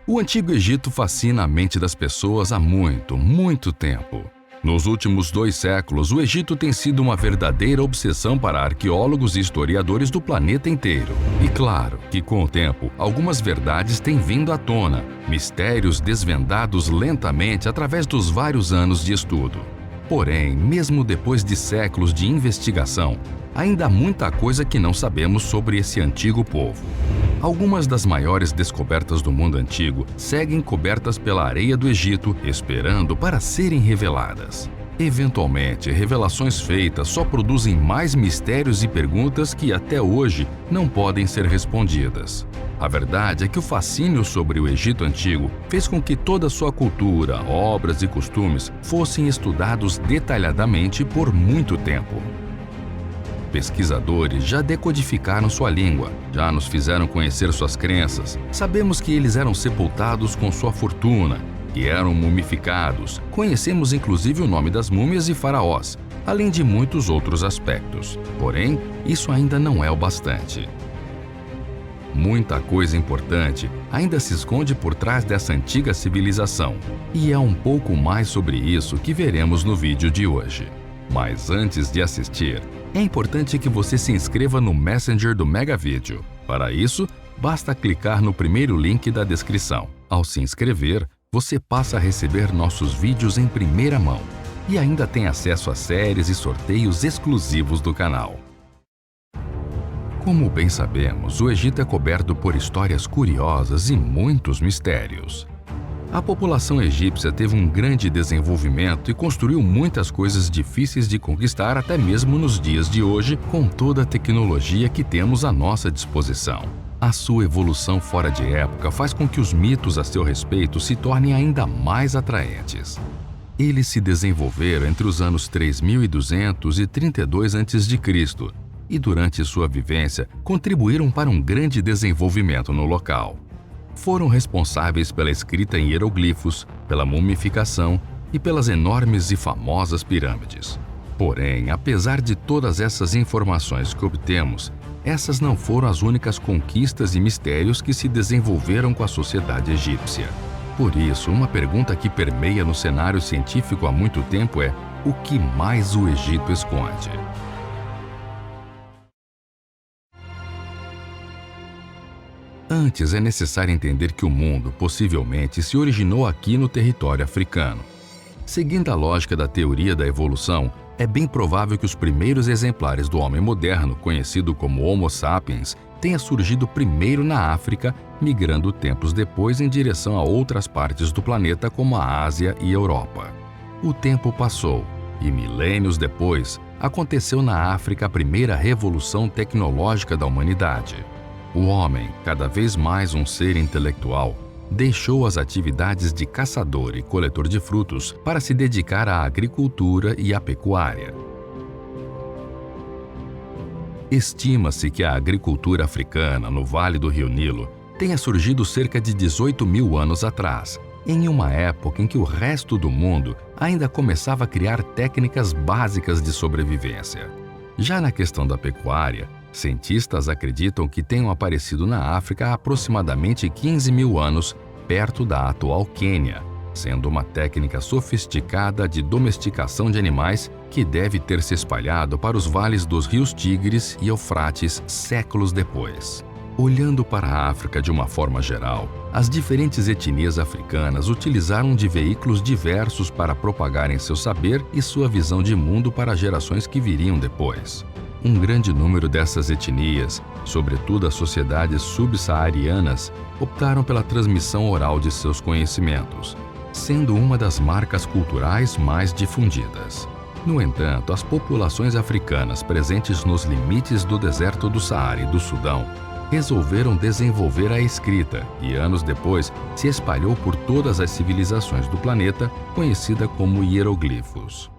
O Antigo Egito fascina a mente das pessoas há muito, muito tempo. Nos últimos 2 séculos, o Egito tem sido uma verdadeira obsessão para arqueólogos e historiadores do planeta inteiro. E claro que, com o tempo, algumas verdades têm vindo à tona, mistérios desvendados lentamente através dos vários anos de estudo. Porém, mesmo depois de séculos de investigação, ainda há muita coisa que não sabemos sobre esse antigo povo. Algumas das maiores descobertas do mundo antigo seguem cobertas pela areia do Egito, esperando para serem reveladas. Eventualmente, revelações feitas só produzem mais mistérios e perguntas que até hoje não podem ser respondidas. A verdade é que o fascínio sobre o Egito Antigo fez com que toda a sua cultura, obras e costumes fossem estudados detalhadamente por muito tempo. Pesquisadores já decodificaram sua língua, já nos fizeram conhecer suas crenças. Sabemos que eles eram sepultados com sua fortuna, que eram mumificados. Conhecemos inclusive o nome das múmias e faraós, além de muitos outros aspectos. Porém, isso ainda não é o bastante. Muita coisa importante ainda se esconde por trás dessa antiga civilização, e é um pouco mais sobre isso que veremos no vídeo de hoje. Mas antes de assistir, é importante que você se inscreva no Messenger do Mega Vídeo. Para isso, basta clicar no primeiro link da descrição. Ao se inscrever, você passa a receber nossos vídeos em primeira mão e ainda tem acesso a séries e sorteios exclusivos do canal. Como bem sabemos, o Egito é coberto por histórias curiosas e muitos mistérios. A população egípcia teve um grande desenvolvimento e construiu muitas coisas difíceis de conquistar até mesmo nos dias de hoje, com toda a tecnologia que temos à nossa disposição. A sua evolução fora de época faz com que os mitos a seu respeito se tornem ainda mais atraentes. Eles se desenvolveram entre os anos 3200 e 32 a.C. e durante sua vivência contribuíram para um grande desenvolvimento no local. Foram responsáveis pela escrita em hieroglifos, pela mumificação e pelas enormes e famosas pirâmides. Porém, apesar de todas essas informações que obtemos, essas não foram as únicas conquistas e mistérios que se desenvolveram com a sociedade egípcia. Por isso, uma pergunta que permeia no cenário científico há muito tempo é: o que mais o Egito esconde? Antes, é necessário entender que o mundo possivelmente se originou aqui no território africano. Seguindo a lógica da teoria da evolução, é bem provável que os primeiros exemplares do homem moderno, conhecido como Homo sapiens, tenha surgido primeiro na África, migrando tempos depois em direção a outras partes do planeta como a Ásia e Europa. O tempo passou e milênios depois, aconteceu na África a primeira revolução tecnológica da humanidade. O homem, cada vez mais um ser intelectual, deixou as atividades de caçador e coletor de frutos para se dedicar à agricultura e à pecuária. Estima-se que a agricultura africana no Vale do Rio Nilo tenha surgido cerca de 18.000 anos atrás, em uma época em que o resto do mundo ainda começava a criar técnicas básicas de sobrevivência. Já na questão da pecuária, cientistas acreditam que tenham aparecido na África há aproximadamente 15.000 anos, perto da atual Quênia, sendo uma técnica sofisticada de domesticação de animais que deve ter se espalhado para os vales dos rios Tigres e Eufrates séculos depois. Olhando para a África de uma forma geral, as diferentes etnias africanas utilizaram de veículos diversos para propagarem seu saber e sua visão de mundo para gerações que viriam depois. Um grande número dessas etnias, sobretudo as sociedades subsaarianas, optaram pela transmissão oral de seus conhecimentos, sendo uma das marcas culturais mais difundidas. No entanto, as populações africanas presentes nos limites do deserto do Saara e do Sudão resolveram desenvolver a escrita e, anos depois, se espalhou por todas as civilizações do planeta, conhecida como hieroglifos.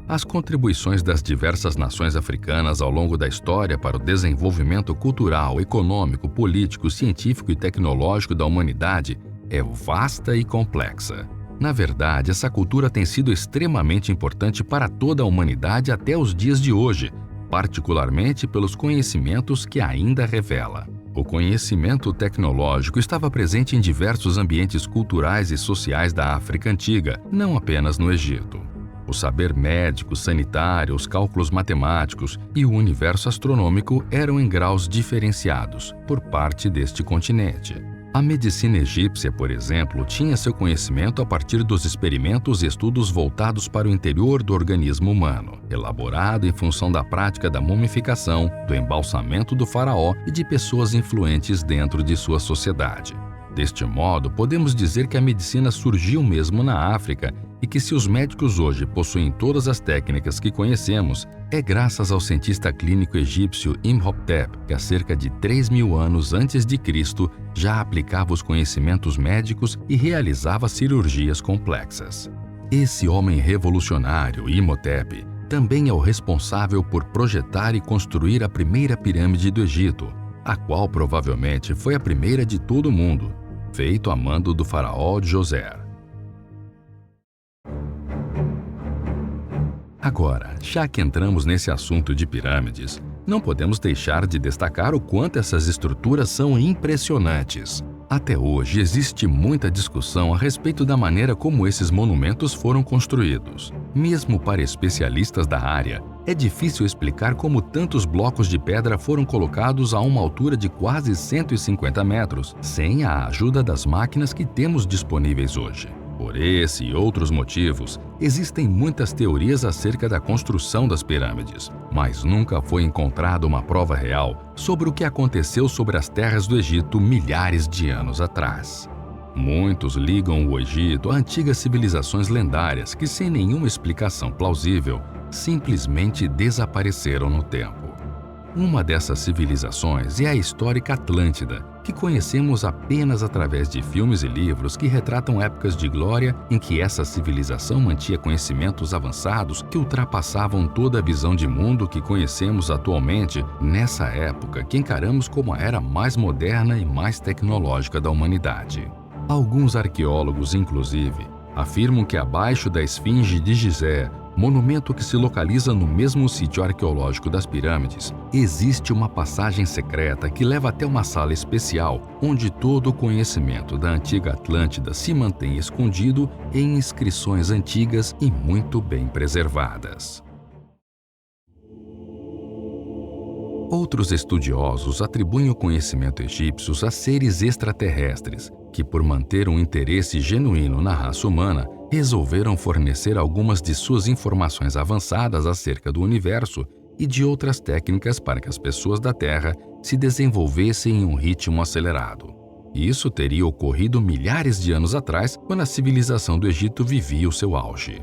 As contribuições das diversas nações africanas ao longo da história para o desenvolvimento cultural, econômico, político, científico e tecnológico da humanidade é vasta e complexa. Na verdade, essa cultura tem sido extremamente importante para toda a humanidade até os dias de hoje, particularmente pelos conhecimentos que ainda revela. O conhecimento tecnológico estava presente em diversos ambientes culturais e sociais da África Antiga, não apenas no Egito. O saber médico, sanitário, os cálculos matemáticos e o universo astronômico eram em graus diferenciados por parte deste continente. A medicina egípcia, por exemplo, tinha seu conhecimento a partir dos experimentos e estudos voltados para o interior do organismo humano, elaborado em função da prática da mumificação, do embalsamento do faraó e de pessoas influentes dentro de sua sociedade. Deste modo, podemos dizer que a medicina surgiu mesmo na África e que se os médicos hoje possuem todas as técnicas que conhecemos, é graças ao cientista clínico egípcio Imhotep, que há cerca de 3.000 anos antes de Cristo já aplicava os conhecimentos médicos e realizava cirurgias complexas. Esse homem revolucionário, Imhotep, também é o responsável por projetar e construir a primeira pirâmide do Egito, a qual provavelmente foi a primeira de todo o mundo, feito a mando do faraó Djoser. Agora, já que entramos nesse assunto de pirâmides, não podemos deixar de destacar o quanto essas estruturas são impressionantes. Até hoje existe muita discussão a respeito da maneira como esses monumentos foram construídos. Mesmo para especialistas da área, é difícil explicar como tantos blocos de pedra foram colocados a uma altura de quase 150 metros, sem a ajuda das máquinas que temos disponíveis hoje. Por esse e outros motivos, existem muitas teorias acerca da construção das pirâmides, mas nunca foi encontrada uma prova real sobre o que aconteceu sobre as terras do Egito milhares de anos atrás. Muitos ligam o Egito a antigas civilizações lendárias que, sem nenhuma explicação plausível, simplesmente desapareceram no tempo. Uma dessas civilizações é a histórica Atlântida, que conhecemos apenas através de filmes e livros que retratam épocas de glória em que essa civilização mantinha conhecimentos avançados que ultrapassavam toda a visão de mundo que conhecemos atualmente nessa época que encaramos como a era mais moderna e mais tecnológica da humanidade. Alguns arqueólogos, inclusive, afirmam que abaixo da Esfinge de Gizé, monumento que se localiza no mesmo sítio arqueológico das pirâmides, existe uma passagem secreta que leva até uma sala especial, onde todo o conhecimento da antiga Atlântida se mantém escondido em inscrições antigas e muito bem preservadas. Outros estudiosos atribuem o conhecimento egípcio a seres extraterrestres, que, por manter um interesse genuíno na raça humana, resolveram fornecer algumas de suas informações avançadas acerca do universo e de outras técnicas para que as pessoas da Terra se desenvolvessem em um ritmo acelerado. Isso teria ocorrido milhares de anos atrás, quando a civilização do Egito vivia o seu auge.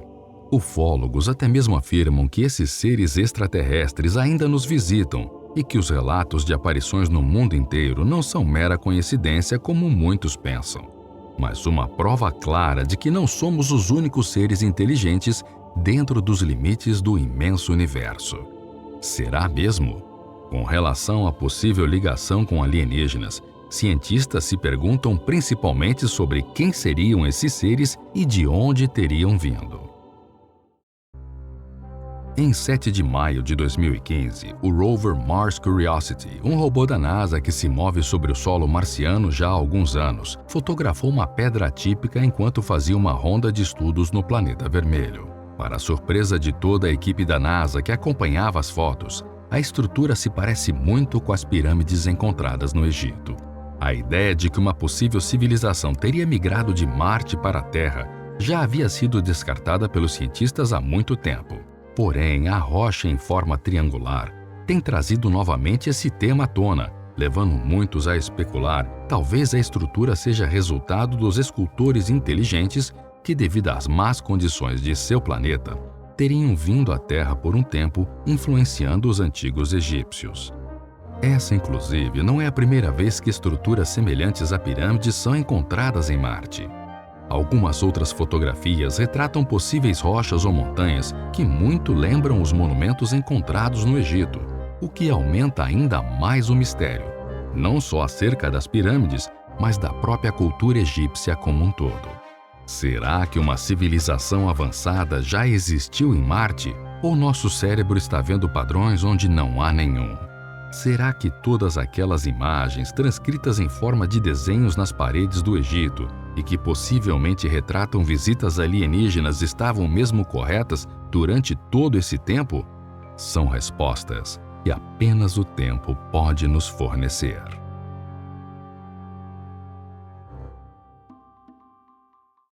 Ufólogos até mesmo afirmam que esses seres extraterrestres ainda nos visitam e que os relatos de aparições no mundo inteiro não são mera coincidência como muitos pensam, mas uma prova clara de que não somos os únicos seres inteligentes dentro dos limites do imenso universo. Será mesmo? Com relação à possível ligação com alienígenas, cientistas se perguntam principalmente sobre quem seriam esses seres e de onde teriam vindo. Em 7 de maio de 2015, o rover Mars Curiosity, um robô da NASA que se move sobre o solo marciano já há alguns anos, fotografou uma pedra atípica enquanto fazia uma ronda de estudos no planeta vermelho. Para a surpresa de toda a equipe da NASA que acompanhava as fotos, a estrutura se parece muito com as pirâmides encontradas no Egito. A ideia de que uma possível civilização teria migrado de Marte para a Terra já havia sido descartada pelos cientistas há muito tempo. Porém, a rocha em forma triangular tem trazido novamente esse tema à tona, levando muitos a especular talvez a estrutura seja resultado dos escultores inteligentes que, devido às más condições de seu planeta, teriam vindo à Terra por um tempo, influenciando os antigos egípcios. Essa, inclusive, não é a primeira vez que estruturas semelhantes a pirâmides são encontradas em Marte. Algumas outras fotografias retratam possíveis rochas ou montanhas que muito lembram os monumentos encontrados no Egito, o que aumenta ainda mais o mistério, não só acerca das pirâmides, mas da própria cultura egípcia como um todo. Será que uma civilização avançada já existiu em Marte, ou nosso cérebro está vendo padrões onde não há nenhum? Será que todas aquelas imagens, transcritas em forma de desenhos nas paredes do Egito e que possivelmente retratam visitas alienígenas, estavam mesmo corretas durante todo esse tempo? São respostas que apenas o tempo pode nos fornecer.